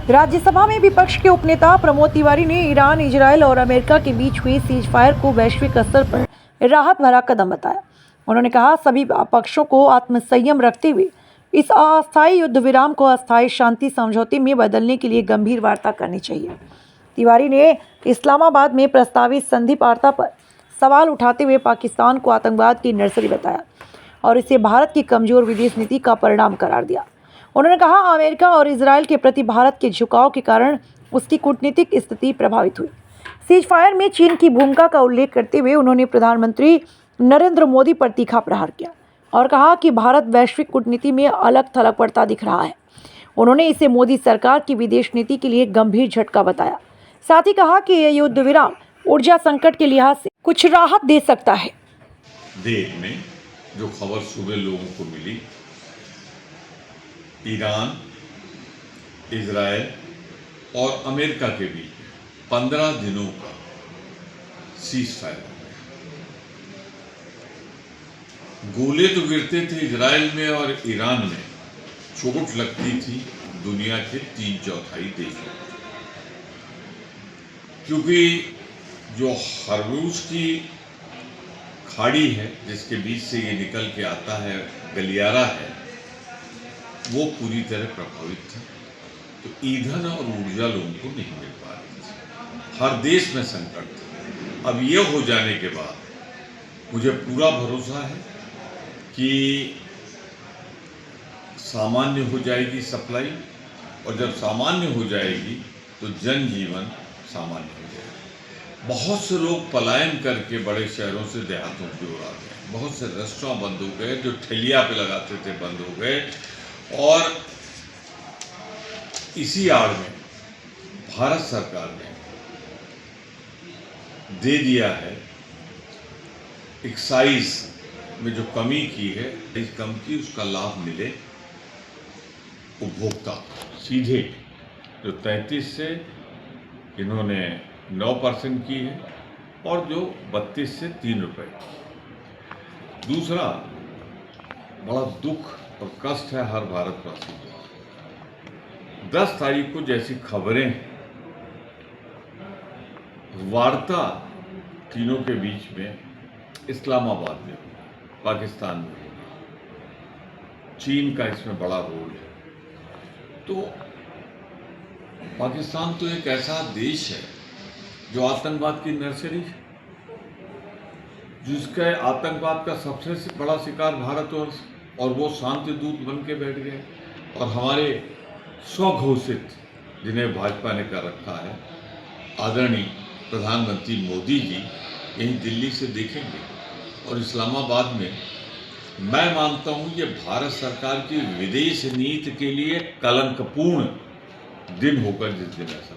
राज्यसभा में विपक्ष के उपनेता प्रमोद तिवारी ने ईरान, इजरायल और अमेरिका के बीच हुई सीज फायर को वैश्विक स्तर पर राहत भरा कदम बताया। उन्होंने कहा, सभी पक्षों को आत्मसंयम रखते हुए इस अस्थायी युद्ध विराम को अस्थायी शांति समझौते में बदलने के लिए गंभीर वार्ता करनी चाहिए। तिवारी ने इस्लामाबाद में प्रस्तावित संधि वार्ता पर सवाल उठाते हुए पाकिस्तान को आतंकवाद की नर्सरी बताया और इसे भारत की कमजोर विदेश नीति का परिणाम करार दिया। उन्होंने कहा, अमेरिका और इजरायल के प्रति भारत के झुकाव के कारण उसकी कूटनीतिक स्थिति प्रभावित हुई। सीज फायर में चीन की भूमिका का उल्लेख करते हुए उन्होंने प्रधानमंत्री नरेंद्र मोदी पर तीखा प्रहार किया और कहा कि भारत वैश्विक कूटनीति में अलग थलग पड़ता दिख रहा है। उन्होंने इसे मोदी सरकार की विदेश नीति के लिए गंभीर झटका बताया। साथ ही कहा कि यह युद्ध विराम ऊर्जा संकट के लिहाज से कुछ राहत दे सकता है। देश में जो खबर सुबह लोगों को मिली, ईरान, इजरायल और अमेरिका के बीच 15 दिनों का सीज फायर हो गया। गोले तो गिरते थे इजरायल में और ईरान में, चोट लगती थी दुनिया के 3/4 देशों में, क्योंकि जो हर्मुज की खाड़ी है जिसके बीच से ये निकल के आता है, गलियारा है, वो पूरी तरह प्रभावित था। तो ईंधन और ऊर्जा लोगों को नहीं मिल पा रही थी, हर देश में संकट था। अब ये हो जाने के बाद मुझे पूरा भरोसा है कि सामान्य हो जाएगी सप्लाई, और जब सामान्य हो जाएगी तो जनजीवन सामान्य हो जाएगा। बहुत से लोग पलायन करके बड़े शहरों से देहातों की ओर आ गए, बहुत से रेस्टोरेंट बंद हो गए, जो ठेलिया पे लगाते थे बंद हो गए, और इसी आड़ में भारत सरकार ने दे दिया है एक्साइज में जो कमी की है, इस कम की उसका लाभ मिले उपभोक्ता सीधे, जो 33 से इन्होंने 9% की है और जो 32 से 3 रुपए। दूसरा बड़ा दुख और कष्ट है हर भारतवासी को। 10 तारीख को जैसी खबरें वार्ता तीनों के बीच में इस्लामाबाद में, पाकिस्तान में, चीन का इसमें बड़ा रोल है। तो पाकिस्तान तो एक ऐसा देश है जो आतंकवाद की नर्सरी है, जिसके आतंकवाद का सबसे बड़ा शिकार भारतवर्ष, और वो शांति दूत बन के बैठ गए। और हमारे स्वघोषित, जिन्हें भाजपा ने कर रखा है, आदरणीय प्रधानमंत्री मोदी जी यहीं दिल्ली से देखेंगे, और इस्लामाबाद में मैं मानता हूं ये भारत सरकार की विदेश नीति के लिए कलंकपूर्ण दिन होगा जिस दिन ऐसा